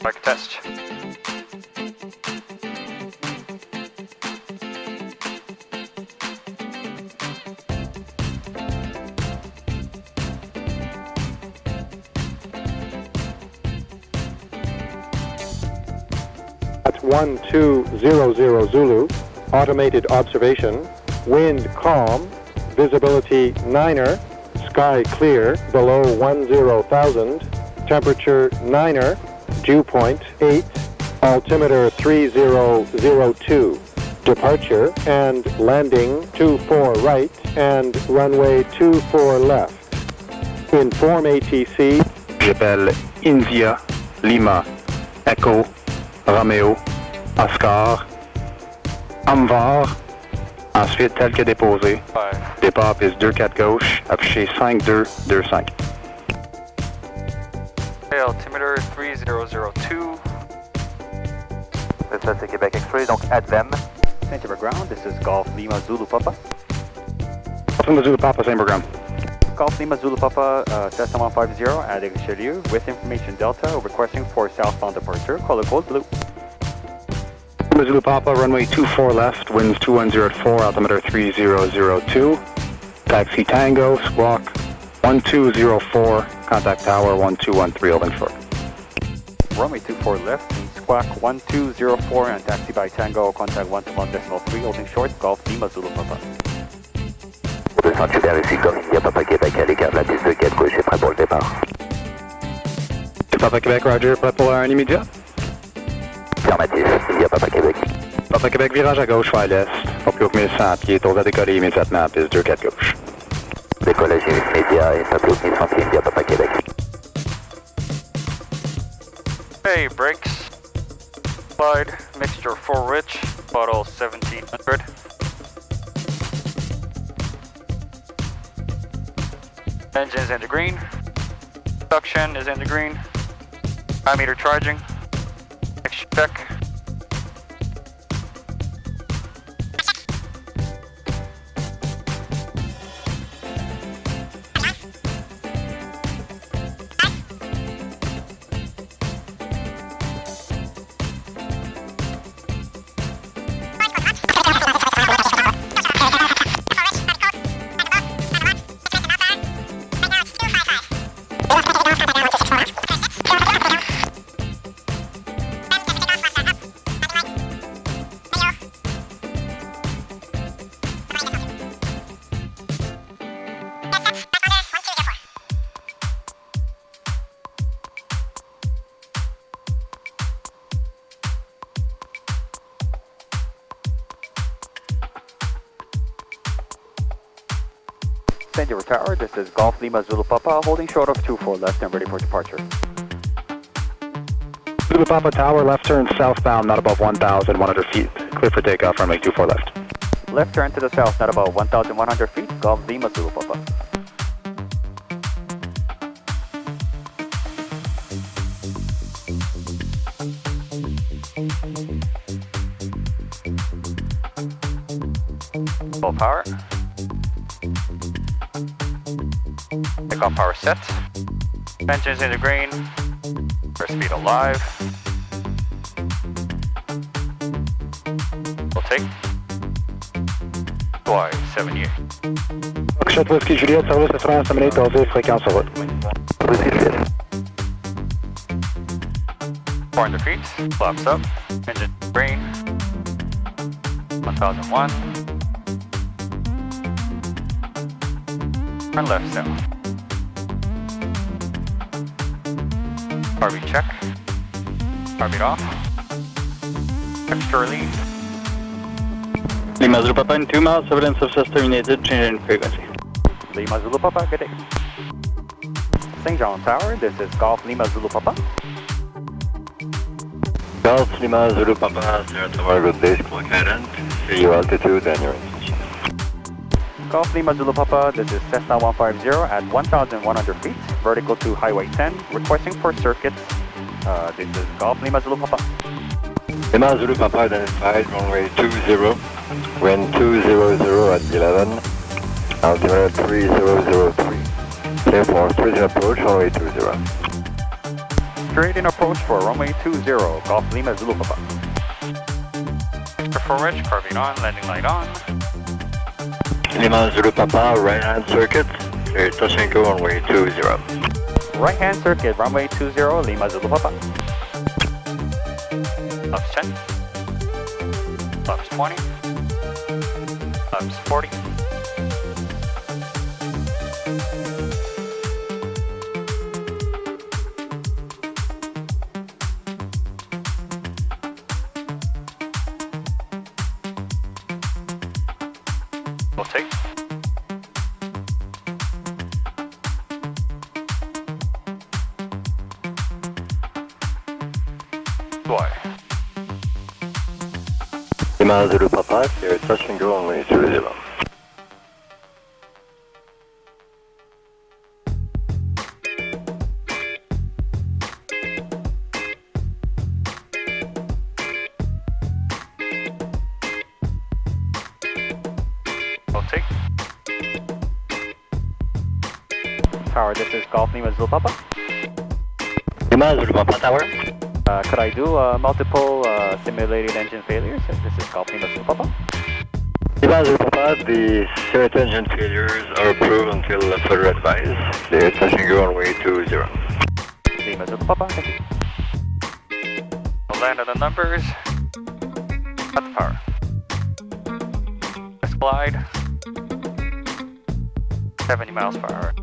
Mic test. At 1200 Zulu, automated observation, wind calm, visibility 9er, sky clear below 10,000, temperature 9er, dew point 8, altimeter 3002, departure and landing 24 right and runway 24 left. Inform ATC. J'appelle India, Lima, Echo, Romeo, Oscar, Amvar, ensuite tel que déposé. Départ piste 2-4 gauche, affiché 5-2-2-5. Altimeter 3002. Ça c'est Québec X-Ray, donc Advem. Center ground, this is Golf Lima Zulu Papa. Lima Zulu Papa, same program. Golf Lima Zulu Papa, Cessna 150 at Richelieu with information Delta requesting for southbound departure, color code blue. Lima Zulu Papa, runway 24 left, winds 210 at 4, altimeter 3002. Taxi Tango, squawk 1204, contact tower 1213, open short. Runway 24 left, squawk 1204 and taxi by Tango, contact 121.3, holding short, Golf Lima Zulu Papa. 200 super ici, Golf India Papa Québec à l'écart de la piste de 4 gauche et prêt pour le départ. Papa Québec, Roger, prêt pour un immédiat. Affirmatif, India Papa Québec. Papa Québec, virage à gauche, à l'est, pas plus haut que 1100 pieds, tour à décoller immédiatement, piste 2-4 gauche. Décollage immédiat et pas plus haut que 1100 pieds, India Papa Québec. Hey, brakes. Slide, mixture 4 rich, bottle 1700. Engine's in the green. Suction is in the green. Meter charging. Check. Send your tower, this is Golf Lima Zulu Papa, holding short of 24 left and ready for departure. Zulu Papa Tower, left turn southbound, not above 1,100 feet. Clear for takeoff, runway 24 left. Left turn to the south, not about 1,100 feet, Golf Lima Zulu Papa. Full power. Takeoff power set. Engines in the green. First speed alive. We'll take. Y78. Foxtrot Whiskey Juliette, service de France, terminé, dosé, fréquence sur route. 400 feet. Flaps up. Engine green. 1001. Turn left south. RB check. RB off. Extra lead. Lima Zulu Papa in 2 miles, surveillance officer terminated, change in frequency. Lima Zulu Papa, good day. St. John Tower, this is Golf Lima Zulu Papa. Golf Lima Zulu Papa, Sierra Tower, good day, squawk current. Your altitude and your intention. Golf Lima Zulu Papa, this is Cessna 150 at 1,100 feet, vertical to Highway 10, requesting for circuits. This is Golf Lima Zulu Papa. Lima Zulu Papa identified, runway 20, wind 200 at 11, altimeter 3003. Clear for cruising approach, runway 20. straight in approach for runway 20, Golf Lima Zulu Papa. Extra forward, carving on, landing light on. Lima Zulu Papa, right hand circuit, clear touch and go runway 20. Right hand circuit, runway 20, Lima Zulu Papa. Flaps 10. Flaps 20. Flaps 40. We'll take. Fly. Lima Zulu Papa, clear touch and go runway 20. We'll take. Tower, this is Golf Lima Zulu Papa. Lima Zulu Papa Tower. Could I do multiple simulated engine failures? This is Golf Lima Zulu Papa. Lima Zulu Papa, the simulated engine failures are approved until further advice. Clear touch and go runway 20. Lima Zulu Papa, thank you. We'll land on the numbers. Cut the power. Let's glide. 70 miles per hour.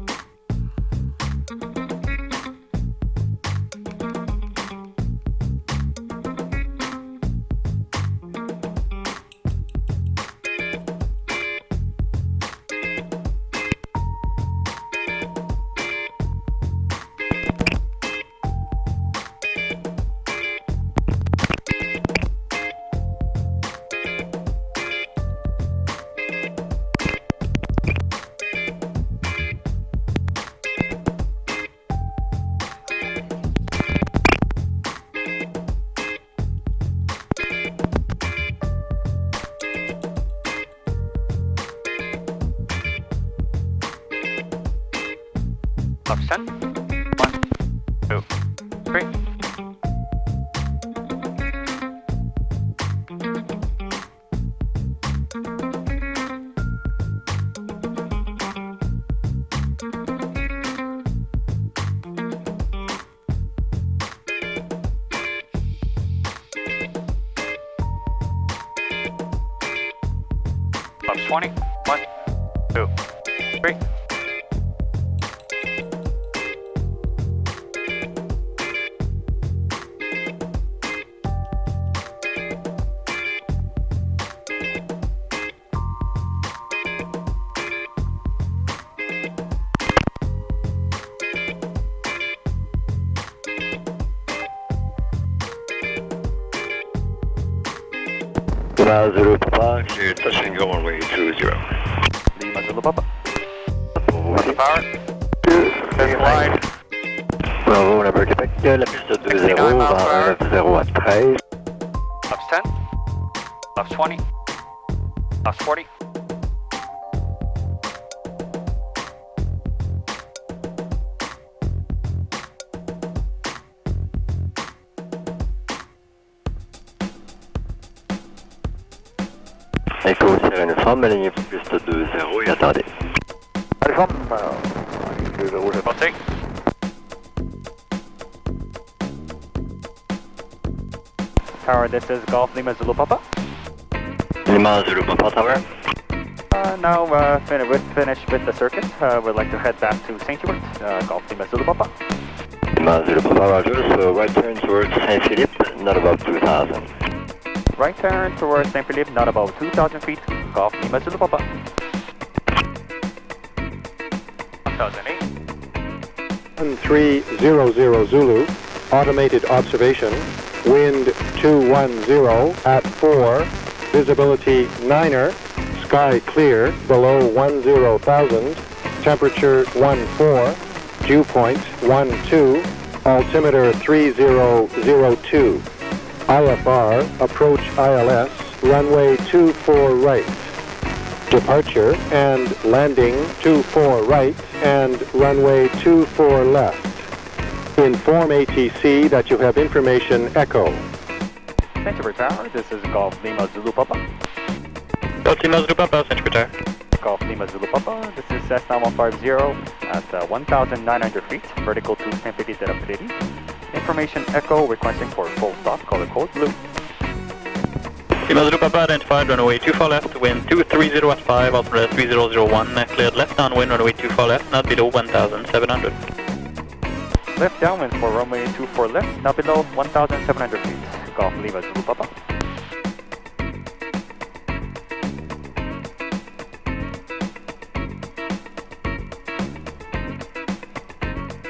Flaps 10. 1, 2, 3. Flaps 20. 1, 2, 3. Lima Zulu Papa, clear touch and go runway 20. Lima Zulu Papa. Cut the power. Let's glide. Bravo, number Québec, la piste 20 va 0 à 13. Flaps 10. Flaps 20. Flaps 40. Echo, serrez une forme, alignez piste 20 et attendez. We'll take. Tower, this is Golf Lima Zulu Papa. Lima Zulu Papa Tower. Now finished with the circuit. We'd like to head back to St. Hubert, Golf Lima Zulu Papa. Lima Zulu Papa Roger, so right turn towards Saint Philippe, not above 2000. Right turn towards St. Philippe, not above 2,000 feet, Golf Lima Zulu Papa. 1008. 1300 Zulu, automated observation, wind 210 at 4, visibility 9er, sky clear below 10,000, temperature 14, dew point 12, altimeter 3002, IFR, approach ILS, runway 24 right, departure and landing 24 right and runway 24 left. Inform ATC that you have information echo. Center Tower, this is Golf Lima Zulu Papa. Golf Lima Zulu Papa, Center Tower. Golf Lima Zulu Papa, this is Cessna 150 at 1,900 feet, vertical to San Felipe. Information echo requesting for full stop, color code blue. Lima Zulu Papa identified, runway 24 left, wind 230 at 5, altimeter 3001, cleared left downwind, runway 24 left, not below 1,700. Left downwind for runway 24 left, now below 1,700 feet. Golf Lima Zulu Papa.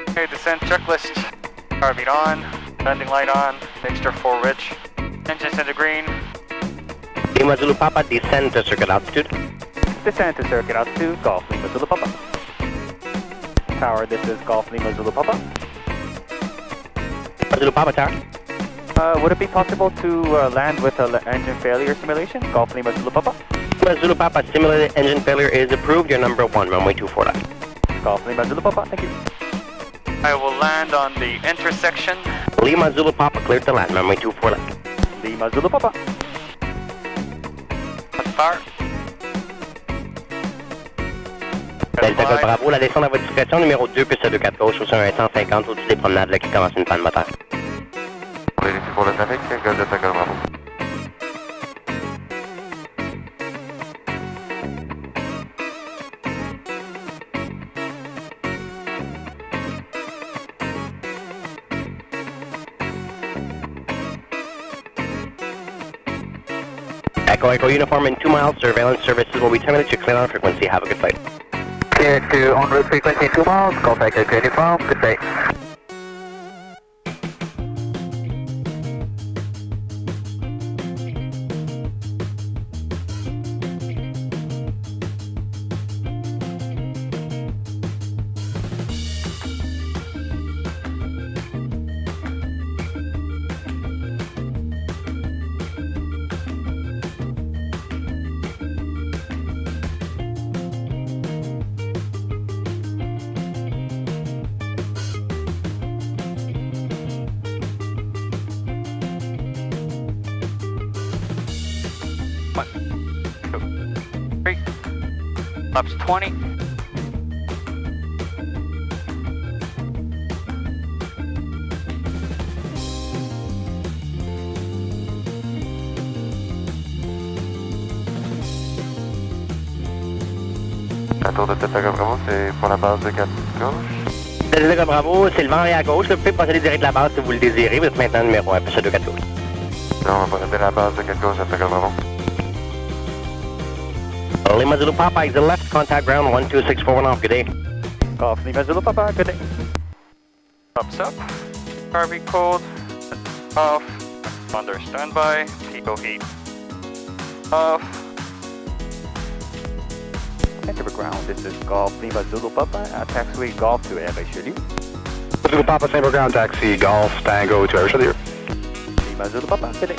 Okay, descent checklist. Carbeat on, landing light on, mixture 4 rich, engines into green. Lima Zulu Papa, descend to circuit altitude. Descend to circuit altitude, Golf Lima Zulu Papa. Tower, this is Golf Lima Zulu Papa. Zulu Papa Tower. Would it be possible to land with an engine failure simulation? Golf Lima Zulu Papa. Lima Zulu Papa, simulated engine failure is approved. You're number 1, runway 24 left. Golf Lima Zulu Papa, thank you. I will land on the intersection. Lima Zulu Papa, cleared to land, runway 24 left. Lima Zulu Papa. Fire. Delta Golf Bravo, la descente à votre discrétion, numéro 2, piste 24 gauche, au 150 au-dessus des promenades, là, qui commence une panne moteur. Vérifiez pour le trafic, gaz Delta Golf Bravo. Echo uniform in 2 miles, surveillance services will be terminated to clear on frequency. Have a good flight. Clear to en route frequency 2 miles, Golf Echo uniform, good day. Laps 20. La tour de Delta Golf Bravo, c'est pour la base de 4 gauche. Delta Golf Bravo, c'est le vent est à gauche. Vous pouvez procéder direct de la base si vous le désirez. Vous êtes maintenant numéro 1, piste 24 gauche. Là, on va procéder à la base de 4 gauche, Delta Golf Bravo. Lima Zulu Papa, exit left, contact ground 12641 off. Good day. Golf Lima Zulu Papa, good day. Ups up. Carby cold. Off. Under standby. Pico heat. Off. Enter the ground, this is Golf Lima Zulu Papa, taxiway Golf to Richelieu. Zulu Papa, Sabre ground taxi, Golf Tango to Richelieu. Lima Zulu Papa, good day.